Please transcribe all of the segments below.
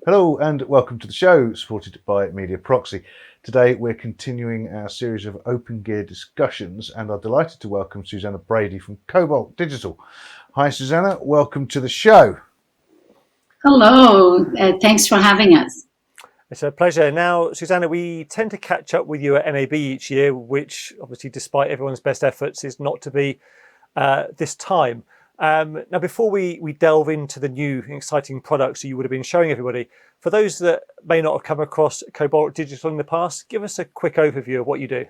Hello and welcome to the show, supported by Media Proxy. Today we're continuing our series of openGear discussions and are delighted to welcome Suzana Brady from Cobalt Digital. Hi Suzana, welcome to the show. Hello, thanks for having us. It's a pleasure. Now, Suzana, we tend to catch up with you at NAB each year, which obviously, despite everyone's best efforts, is not to be this time. Now, before we delve into the new exciting products you would have been showing everybody, for those that may not have come across Cobalt Digital in the past, give us a quick overview of what you do.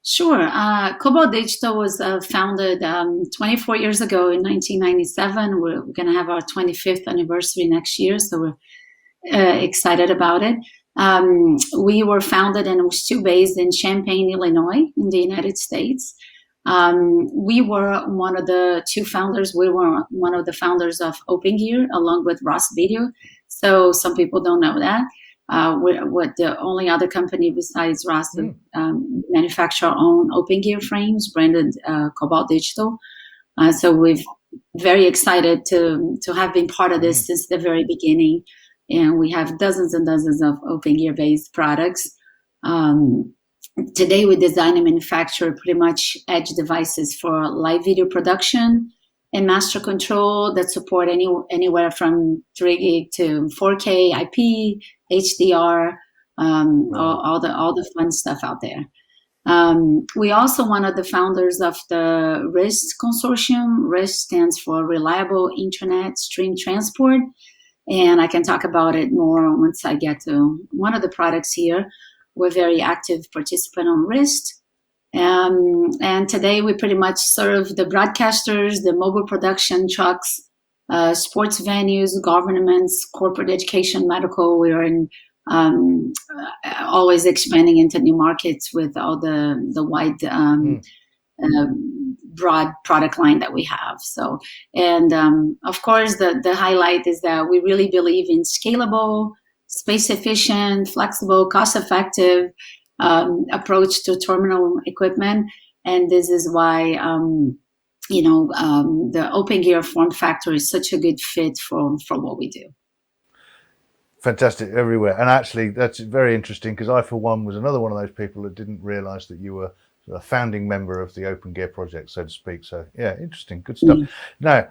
Sure. Cobalt Digital was founded 24 years ago in 1997. We're going to have our 25th anniversary next year, so we're excited about it. We were founded and we're still based in Champaign, Illinois, in the United States. We were one of the two founders. We were one of the founders of openGear, along with Ross Video. So some people don't know that. We're the only other company besides Ross that manufacture our own openGear frames, branded Cobalt Digital. So we're very excited to have been part of this since the very beginning. And we have dozens and dozens of openGear-based products. Today, we design and manufacture pretty much edge devices for live video production and master control that support anywhere from 3 gig to 4K, IP, HDR, all the fun stuff out there. We also one of the founders of the RIST consortium. RIST stands for Reliable Internet Stream Transport, and I can talk about it more once I get to one of the products here. We're a very active participant on RIST. And today we pretty much serve the broadcasters, the mobile production trucks, sports venues, governments, corporate education, medical. We are in always expanding into new markets with all the wide broad product line that we have. So, and of course, the highlight is that we really believe in scalable, space efficient, flexible, cost effective approach to terminal equipment. And this is why, the openGear form factor is such a good fit for what we do. Fantastic everywhere. And actually, that's very interesting because I, for one, was another one of those people that didn't realize that you were a founding member of the openGear project, so to speak. So yeah, interesting, good stuff. Now,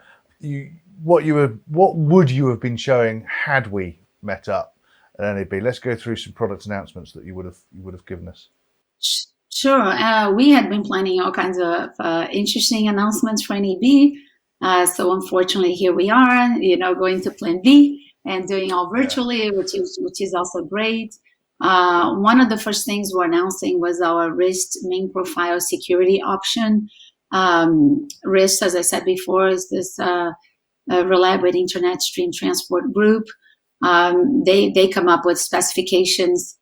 what would you have been showing had we met up at NAB? Let's go through some product announcements that you would have given us. Sure. We had been planning all kinds of interesting announcements for NAB. So unfortunately, here we are, going to Plan B and doing all virtually, which is also great. One of the first things we're announcing was our RIST main profile security option. RIST, as I said before, is this Reliable Internet Stream Transport group. They come up with specifications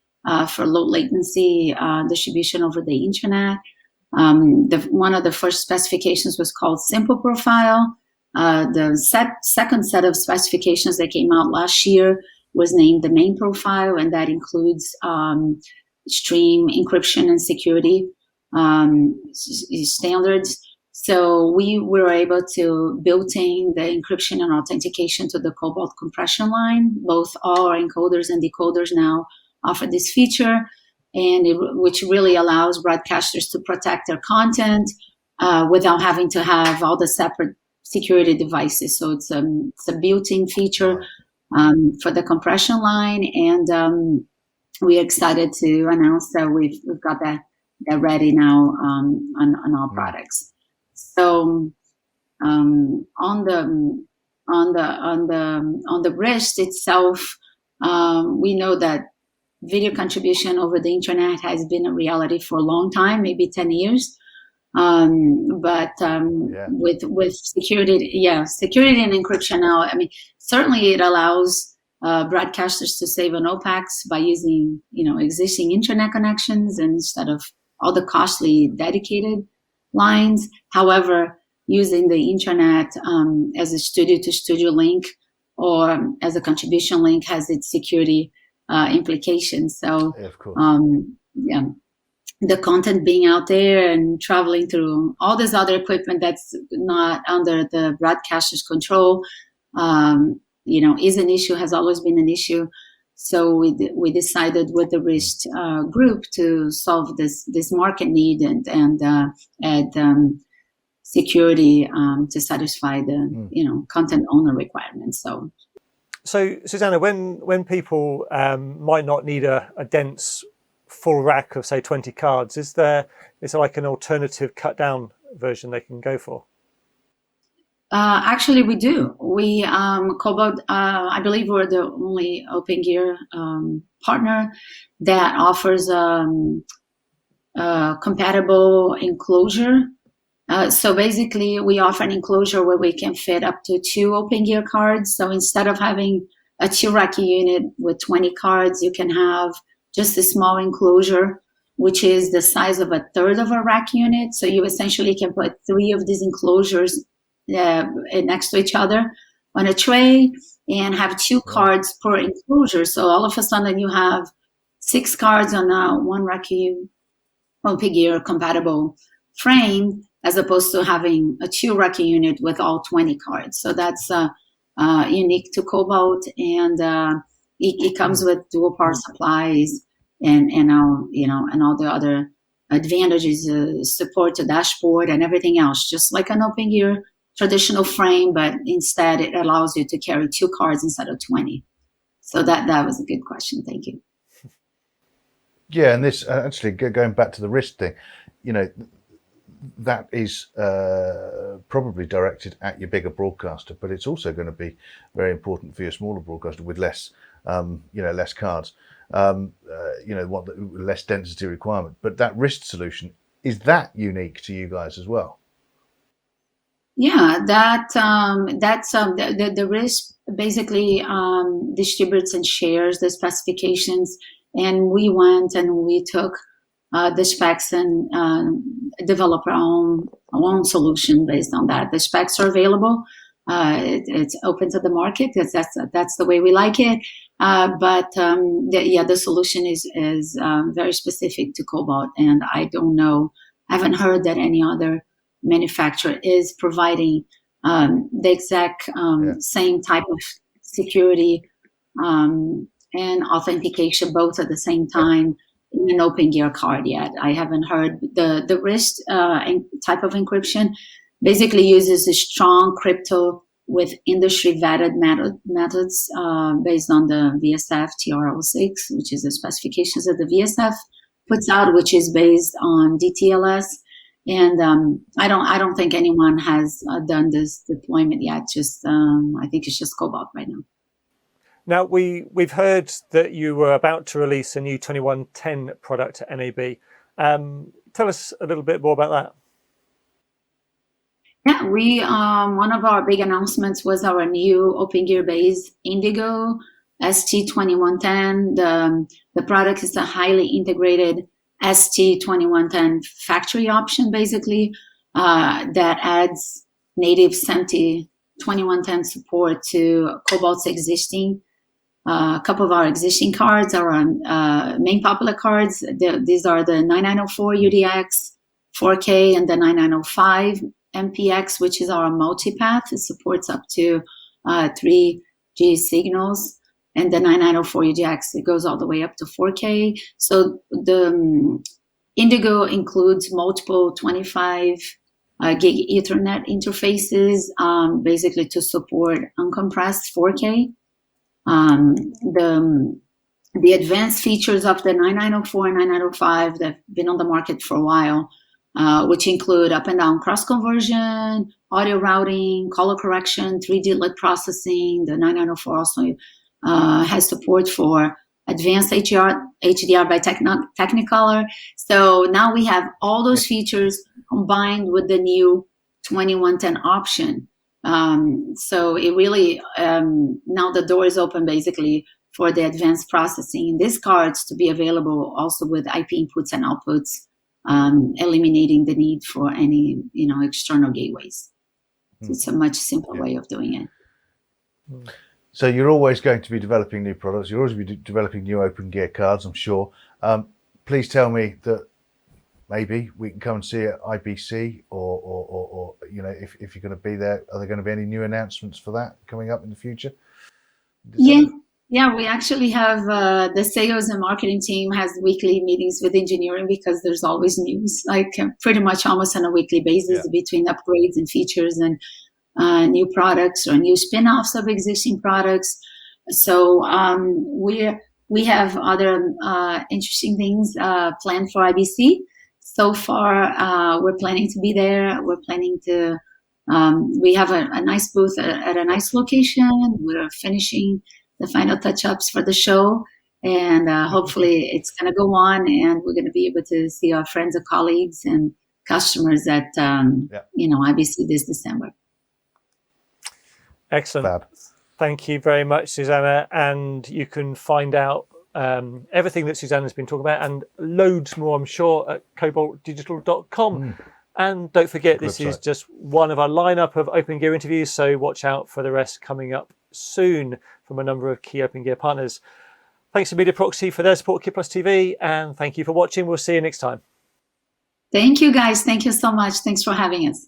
for low latency distribution over the internet. One of the first specifications was called Simple Profile. The second set of specifications that came out last year was named the Main Profile, and that includes stream encryption and security standards. So we were able to build in the encryption and authentication to the Cobalt compression line. Both all our encoders and decoders now offer this feature, and which really allows broadcasters to protect their content without having to have all the separate security devices. So it's a built-in feature for the compression line, and we're excited to announce that we've got that ready now on all products. So on the RIST itself, we know that video contribution over the internet has been a reality for a long time, maybe 10 years. With security and encryption now, I mean, certainly it allows broadcasters to save on OPEX by using, existing internet connections instead of all the costly dedicated lines. However, using the internet as a studio-to-studio link or as a contribution link has its security implications. So, the content being out there and traveling through all this other equipment that's not under the broadcaster's control is an issue, has always been an issue. So we decided with the wrist group to solve this market need and add security to satisfy the content owner requirements. So Suzana, when people might not need a dense full rack of say 20 cards, is there like an alternative cut down version they can go for? Actually, we do. We Cobalt. I believe we're the only openGear partner that offers compatible enclosure. So basically, we offer an enclosure where we can fit up to 2 openGear cards. So instead of having a 2-rack unit with 20 cards, you can have just a small enclosure, which is the size of a third of a rack unit. So you essentially can put 3 of these enclosures next to each other on a tray and have 2 cards per enclosure. So all of a sudden you have 6 cards on a 1-rack openGear compatible frame, as opposed to having a 2-rack unit with all 20 cards. So that's unique to Cobalt, and it comes with dual power supplies and all the other advantages, support to dashboard and everything else, just like an openGear traditional frame, but instead it allows you to carry 2 cards instead of 20. So that was a good question. Thank you. Yeah, and this actually going back to the wrist thing, that is probably directed at your bigger broadcaster, but it's also going to be very important for your smaller broadcaster with less, less cards, less density requirement. But that wrist solution, is that unique to you guys as well? Yeah, that's the wrist basically distributes and shares the specifications, and we went and we took the specs and develop our own solution based on that. The specs are available. It's open to the market because that's the way we like it. But the solution is very specific to Cobalt, and I don't know. I haven't heard that any other manufacturer is providing the exact same type of security and authentication both at the same time in an openGear card yet. I haven't heard. The wrist type of encryption basically uses a strong crypto with industry vetted methods based on the VSF TR06, which is the specifications that the VSF puts out, which is based on DTLS. And I don't think anyone has done this deployment yet. I think it's just Cobalt right now. Now we've heard that you were about to release a new 2110 product at NAB. Tell us a little bit more about that. Yeah, we one of our big announcements was our new openGear based Indigo ST2110. The product is a highly integrated ST2110 factory option, basically, that adds native SMPTE 2110 support to Cobalt's existing. A couple of our existing cards are on main popular cards. These are the 9904 UDX 4K and the 9905 MPX, which is our multipath. It supports up to 3G signals. And the 9904 UDX, it goes all the way up to 4K. So the Indigo includes multiple 25 gig Ethernet interfaces, basically to support uncompressed 4K. The advanced features of the 9904 and 9905 that have been on the market for a while, which include up and down cross conversion, audio routing, color correction, 3D lit processing. The 9904 also has support for advanced HDR by Technicolor. So now we have all those features combined with the new 2110 option. So it really, now the door is open basically for the advanced processing in these cards to be available also with IP inputs and outputs, eliminating the need for any, external gateways. So it's a much simpler way of doing it. So you're always going to be developing new products. You're always going to be developing new openGear cards, I'm sure. Please tell me that maybe we can come and see you at IBC, or if you're going to be there, are there going to be any new announcements for that coming up in the future? Yeah, we actually have the sales and marketing team has weekly meetings with engineering because there's always news, like pretty much almost on a weekly basis between upgrades and features and new products or new spin-offs of existing products. So we have other interesting things planned for IBC. So far, we're planning to be there. We're planning to. We have a nice booth at a nice location. We're finishing the final touch-ups for the show, and hopefully it's going to go on, and we're going to be able to see our friends and colleagues and customers at IBC this December. Excellent. Fab. Thank you very much, Suzana. And you can find out everything that Suzana's been talking about and loads more, I'm sure, at cobaltdigital.com. And don't forget, this is just one of our lineup of openGear interviews, so watch out for the rest coming up soon from a number of key openGear partners. Thanks to Media Proxy for their support, Kit Plus TV, and thank you for watching. We'll see you next time. Thank you, guys. Thank you so much. Thanks for having us.